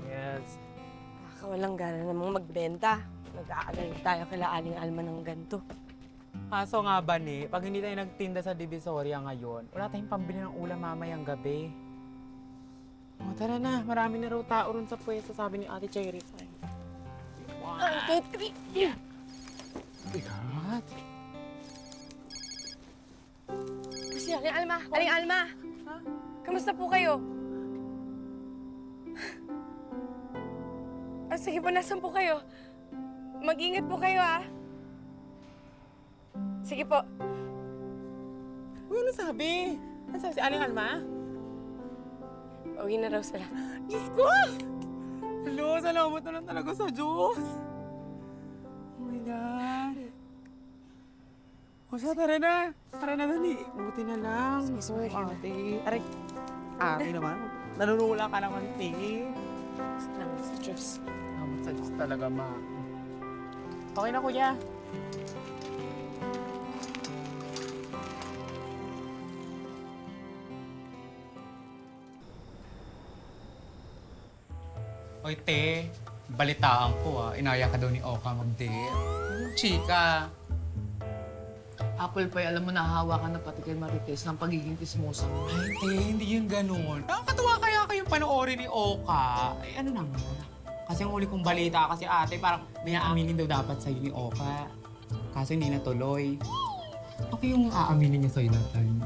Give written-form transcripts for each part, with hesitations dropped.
Yes. Walang gana namang magbenta. Nag-aalala tayo kila Aling Alma ng ganito. Kaso nga ba ni, pag hindi tayo nagtinda sa Divisoria ngayon, wala tayong pambili ng ulam mamayang gabi. O, tara na. Marami na raw tao ron sa pwesto, sabi ni Ate Cherry Pie. One, two, three. Bigat. Si Aling Alma! Aling Alma! Kamusta po kayo? Sige po, nasan po kayo? Mag-ingat po kayo, ah. Sige po. Uy, ano sabi? Ano sabi si Aling Alma? Uwi na raw sila. Diyos ko! Hello, salamat na lang talaga sa Diyos. Oh my God. O siya, tara na. Tara na, dali. Buti na lang. Sige, Ate. Aray. Ate naman. Nanunula ka naman, te. Salamat sa Diyos. Salamat sa Diyos talaga, ma. Okay na, kuya. Oy, te, balitaan ko inaya ka daw ni Oka mag-date. Chika. Apple pie, alam mo, nahahawa ka na pati kay Marites ng pagiging tismosa mo. Ay, te, hindi yun ganun. Nakakatuwa kaya kayong panoorin ni Oka. Ay, ano naman. Kasi ang uli kong balita kasi ate, parang may aaminin daw dapat sa'yo ni Oka. Kaso hindi natuloy. Okay yung aaminin niya sa'yo natin.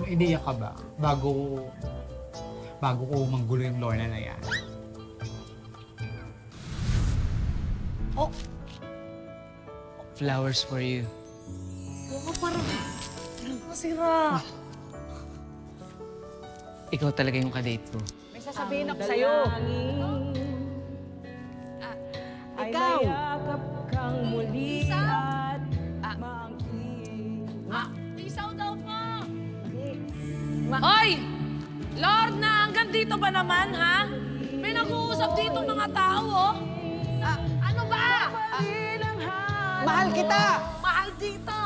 May ideya ka ba? Bago ko manggulo yung Lorna na yan. Oh! Flowers for you. Oo, parang masira. Ikaw talaga yung kadate ko. May sasabihin ako sa'yo. Ikaw! kang muli at Isaw daw po! Hoy! Lord na, hanggang dito ba naman, ha? May nag-uusap dito mga tao, oh. Ano ba? Mahal kita! Mahal dito!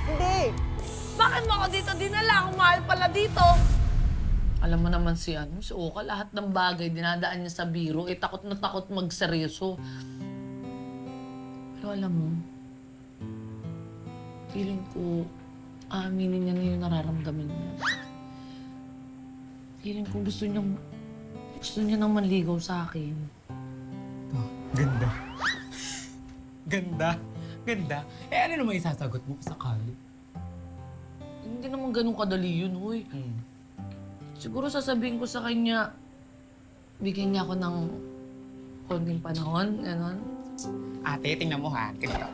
Hindi! Bakit mo ako dito dinala? Kung mahal pala dito. Alam mo naman si Oka, lahat ng bagay dinadaan niya sa biro, takot na takot magseryoso. Pero alam mo, feeling ko, aminin niya na yung nararamdaman niya. Feeling ko gusto niya nang manligaw sa akin. Oh, ganda. Ganda. Ganda. Eh, ano naman isasagot mo sa sakali? Hindi naman ganun kadali yun, huy. Siguro sasabihin ko sa kanya, bigyan niya ako ng konting panahon, gano'n. Ate, tingnan mo ha. Ganito.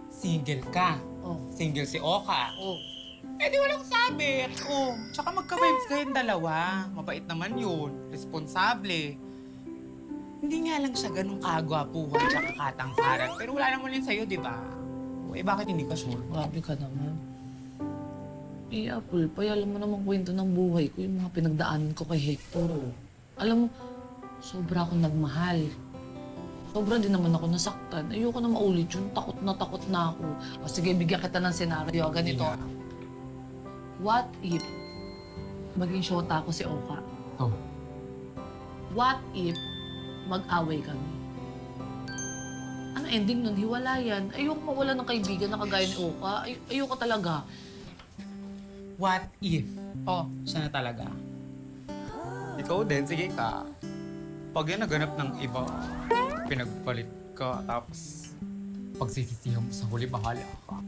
Single ka. Oh. Single si Oka. Oh. Eh di walang sabit. Oh. Tsaka magka-vibes kayong dalawa. Mabait naman yun. Responsable. Hindi nga lang siya ganun kagwapuhan tsaka katangkaran. Pero wala naman yun sa'yo, di ba? Eh bakit hindi ka sure? Grabe ka naman. Eh, Apple Pie, alam mo namang kwento ng buhay ko, yung mga pinagdaanan ko kay Hector. Alam mo, sobra akong nagmahal. Sobra din naman ako nasaktan. Ayoko na maulit yun. Takot na ako. O sige, bigyan kita ng senaryo. Ganito. Yeah. What if maging shota ako si Oka? Oh. What if mag-away kami? Ano ending nun? Hiwalayan. Ayoko mawala ng kaibigan na kagaya ni Oka. Ayoko talaga. What if? Oh, siya na talaga. Ikaw din, sige ka. Pag yan naganap ng iba, pinagpalit ka, tapos pagsisisihan mo sa huli, bahala ka.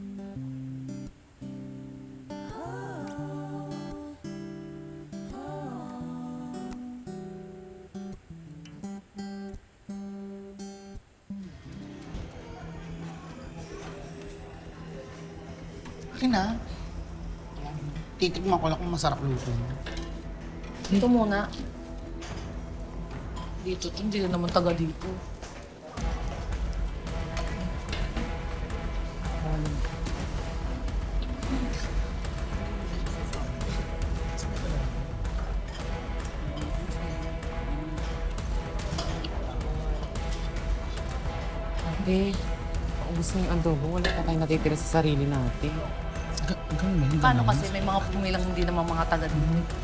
Akin na. Titikman ko lang kung masarap luto niya. Dito muna. Dito, hindi na naman taga dito. Ate, paubos na yung adobo. Wala pa tayong natitira sa sarili natin. Ganun. Paano kasi may mga pumilang hindi naman mga taga dito?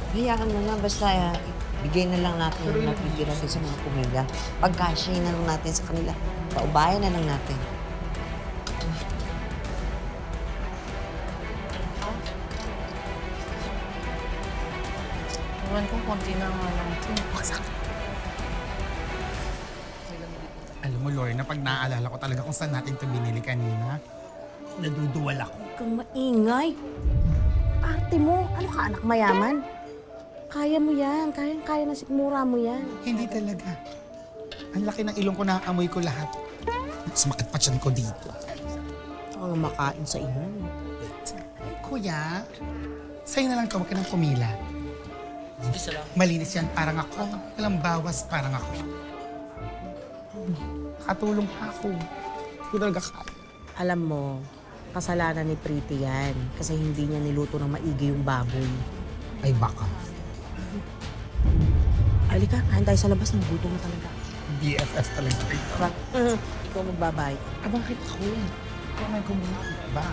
Hayaan mo na, basta bigay na lang natin yung natitira din sa mga pumila. Pagkasya na lang natin sa kanila. Paubayan na lang natin. Iwan ko, konti na nga lang ito. Alam mo, Lorna, pag naaalala ko talaga kung saan natin ito binili kanina, naduduwal ako. Huwag kang maingay. Arte mo. Ano ka, anak mayaman? Kaya mo yan. Kaya na sikmura mo yan. Hindi talaga. Ang laki ng ilong ko, nakaamoy ko lahat. Sumakit pa tiyan ko dito. Ako nga makain sa inyo. Wait. Ay, kuya, sa'yo na lang ito, huwag ka nang pumila. Malinis yan, parang ako. Walang bawas, parang ako. Katulong pa ako. Hindi ko talaga kaya. Alam mo, kasalanan ni Pretty yan. Kasi hindi niya niluto ng maigi yung baboy. Ay, baka. Halika, kain tayo sa labas. Nagutom na talaga. BFF talaga ito. Ikaw magbabay. Bakit ako? Ikaw may gumawa. Ba?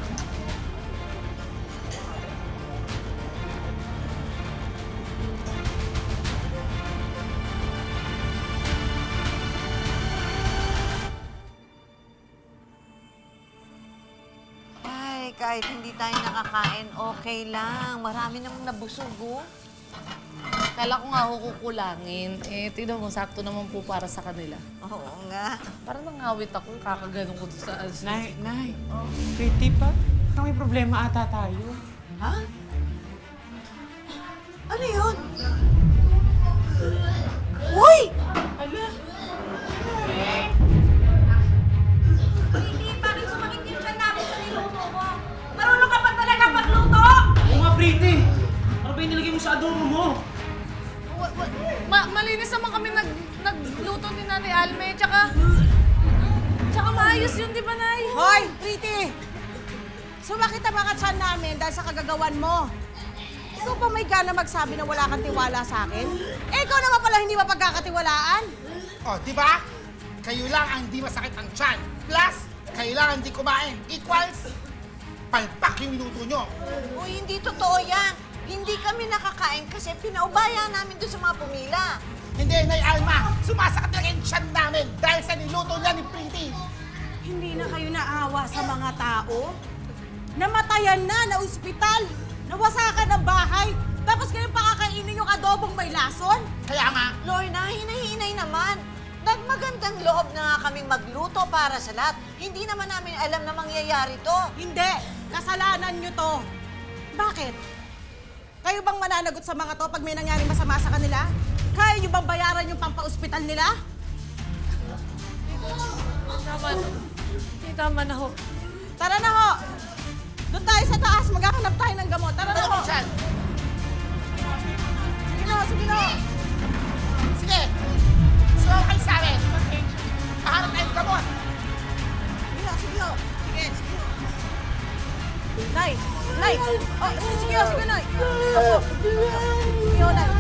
Ay, kahit hindi tayo nakakain, okay lang. Marami namang nabusog, oh. Kala ko nga ako kukulangin. Eh, tignan mo, sakto naman po para sa kanila. Oo nga. Parang nangawit ako, kakaganon ko doon sa... Nay, pretty pa. Parang may problema ata tayo. Ha? Ano yun? Uy! Hindi, bakit sumakit yung tiyan namin sa niluto mo? Marunong ka pa talaga magluto? Oo nga, Pretty! Ano ba yung nilagay mo sa adobo mo? Malinis naman kami nagluto ni Nanay Alme, tsaka maayos yun, di ba, Nay? Hoy, Pretty! Sumakit ang mga tiyan namin dahil sa kagagawan mo. Ikaw pa may gana magsabi na wala kang tiwala sa akin? Eh, ikaw naman pala hindi mapagkakatiwalaan. O, di ba? Kayo lang ang hindi masakit ang tiyan. Plus, kayo lang ang hindi kumain. Equals, palpak yung minuto nyo. Uy, hindi totoo yan. Hindi kami nakakain kasi pinaubaya namin doon sa mga pumila. Hindi, Nay Alma, sumasakit talaga yung tiyan namin dahil sa niluto niya ni Pretty. Hindi na kayo naawa sa mga tao? Namatayan na, na-ospital, nawasakan ng bahay, tapos kayo pakakainin yung adobong may lason? Kaya nga, Lorna, hinay-hinay naman. Nagmagandang loob na nga kaming magluto para sa lahat. Hindi naman namin alam na mangyayari to. Hindi, kasalanan nyo to. Bakit? Kayo bang mananagot sa mga to pag may nangyaring masama sa kanila? Kaya nyo bang bayaran yung pampaospital nila? Tama na. Tama na ho. Tara na ho! Doon tayo sa taas, maghahanap tayo ng gamot. Tara na ho! tiyan. Sige na ho, sige na ho! Sige, sumawa kayo sa amin. Paharap tayong gamot. Sige ho, sige ho! Sige, sige ho! Nay! Nay! Oh, sige ho, sige Nay! Opo! Sige ho, Nay!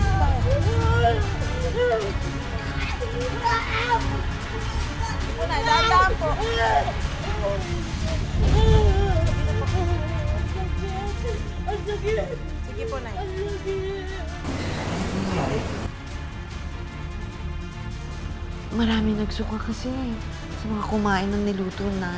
Opo, Nay, dahan-dahan po! Sige po, Nay. Marami nagsuka kasi sa mga kumain ng niluto na.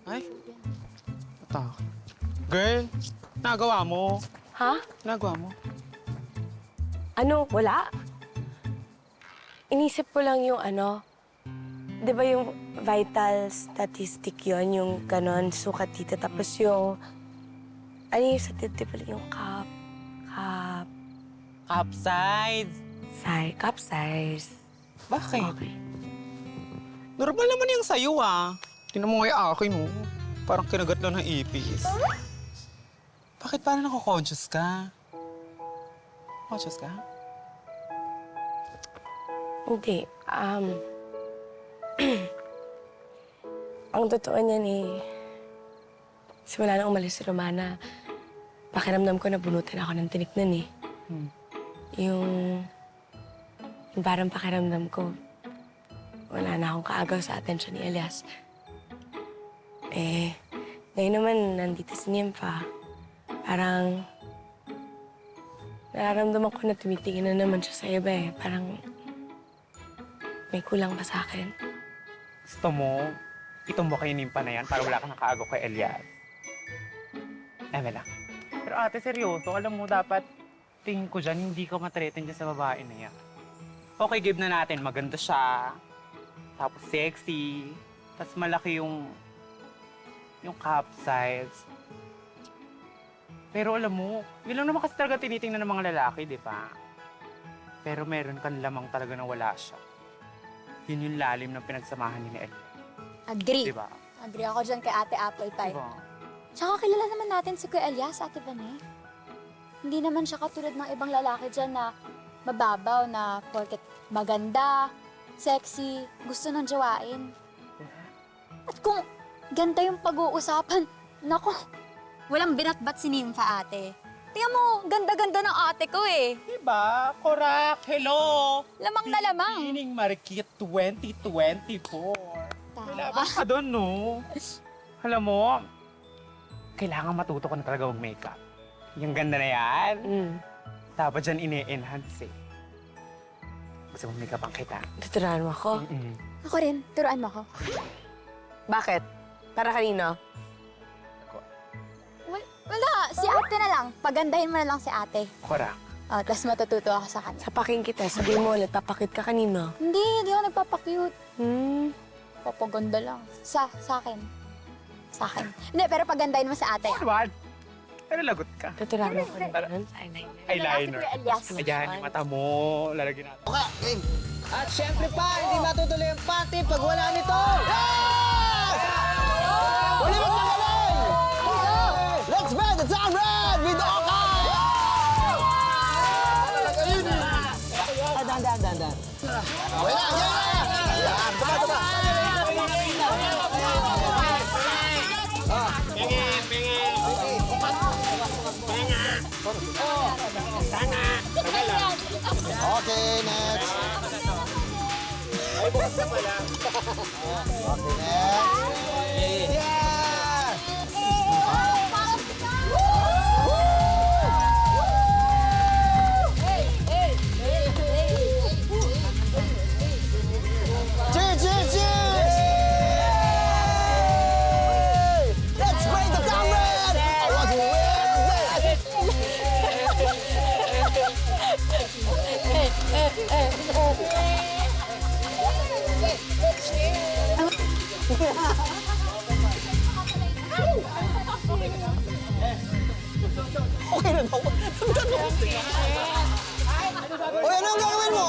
Ay, atak. Girl, nagawa mo. Ha? Nagawa mo. Ano? Wala? Inisip ko lang yung ano, di ba yung vital statistic yon yung ganon, sukat dito. Tapos yung, ano yung statistic yung capsize. Bakit? Okay. Normal naman yung sa'yo, ah. Tingnan mo nga yung akin, oh. Parang kinagat lang ng ipis. Bakit parang nako-conscious ka? Conscious ka? Hindi. Ang totoo niyan eh, simula nang umalis si Romana, pakiramdam ko nabunutan ako ng tinik nun eh. Yung parang pakiramdam ko, wala na akong kaagaw sa atensyon ni Elias. Ngayon naman, nandito si Nympha. Parang, nararamdaman ko na tumitingin na naman siya sa iba eh. Parang, may kulang pa sa akin. Gusto mo, itumbo kayo nimpa na yan para wala kang nakaagaw kay Elias. Eme lang. Pero ate, seryoso, alam mo, dapat tingin ko dyan, hindi ka matreaten dyan sa babae na yan. Okay, give na natin. Maganda siya. Tapos sexy. Tapos malaki yung cup size. Pero alam mo, yun lang naman kasi talaga tinitingnan ng mga lalaki, di ba? Pero meron kang lamang talaga na wala siya. Yun yung lalim ng pinagsamahan ni Elias. Agree. Di ba? Agree ako dyan kay Ate Apple Pie. Diba? Tsaka kilala naman natin si Kuya Elias, Ate Vanee. Hindi naman siya katulad ng ibang lalaki dyan na mababaw na porket maganda, sexy, gusto nang jawain. At kung ganda yung pag-uusapan, nako, walang binatbat si Nympha, ate. Tingnan mo, ganda-ganda ng ate ko eh. Diba? Correct. Hello! Lamang na lamang. Pining Marikit 2024. Laban ka doon, no? Alam mo, kailangan matuto ko na talaga mag-makeup. Yung ganda na yan, dapat dyan ine-enhance eh. Gusto mo makeup ang kita? Tuturuan mo ako. Ako rin, turuan mo ako. Bakit? Para kanino? Wala, si ate na lang. Pagandahin mo na lang si ate. Correct. Oh, tapos matututo ako sa kanya. Sapakin kita. Sabihin mo ulit, papakit ka kanino. Hindi ako nagpapakute. Papaganda lang. Sa akin. Sa akin. Hindi, pero pagandahin mo si ate. Ano ba? Pero lagot ka. Tuturuan mo ko rin sa eyeliner. Eyeliner. Si Kuya Elias. Ayan, yung mata mo. Lalagyan natin. At syempre pa, hindi matutuloy ang party pag wala nito! Uli mo magaling! Let's bend the town red with Oka! Dahan. Wala, yan! Tama. Okay, next. Okay, next. Yeah! Cheers! Let's break the town red! I want to win! Okay na daw. Uy, ano ang gagawin mo?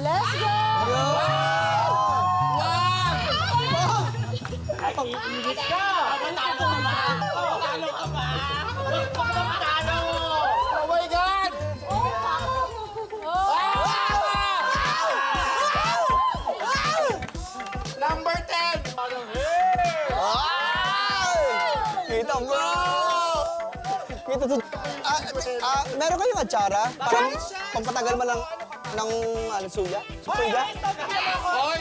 Let's go! Oh my God! Number 10! Kita mo! Kita to. Meron kayong atsara? Parang pampatagal mo lang ng suya? Suya? Hoy!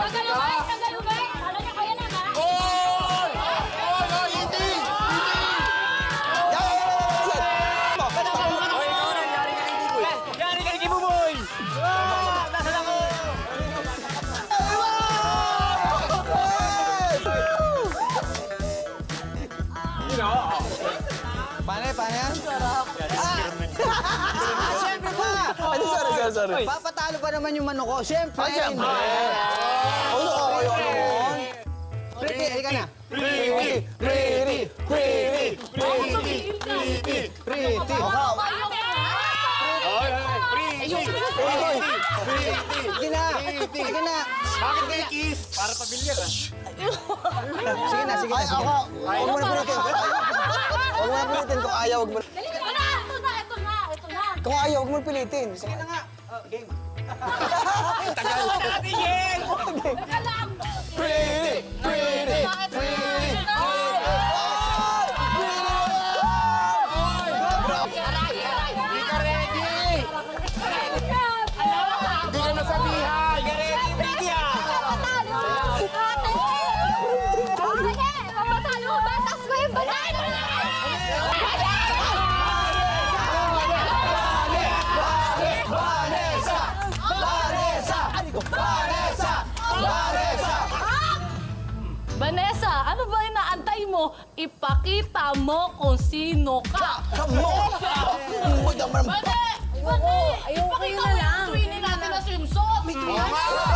Tagalubay! Kala niya kaya na, ha? Hindi! Yari ka rin kay Buboy! Nasaan ako? Paano yan? Siyempre pa! Sorry. Papatalo pa naman yung manok ko. Siyempre! Siyempre! Pretty, halika na. Pretty. Sige na. Bakit kayo kiss? Para pamilyar ah. Sige na. Huwag mo na pilitin. Kung ayaw, huwag mo na. Ito na. Kung ayaw, huwag mo na pilitin. Sige na nga. Game. Tagal natin, Yen! Pretty. ipakita mo kung sino ka. Bane! Ipakita mo yung twinning natin na swimsuit.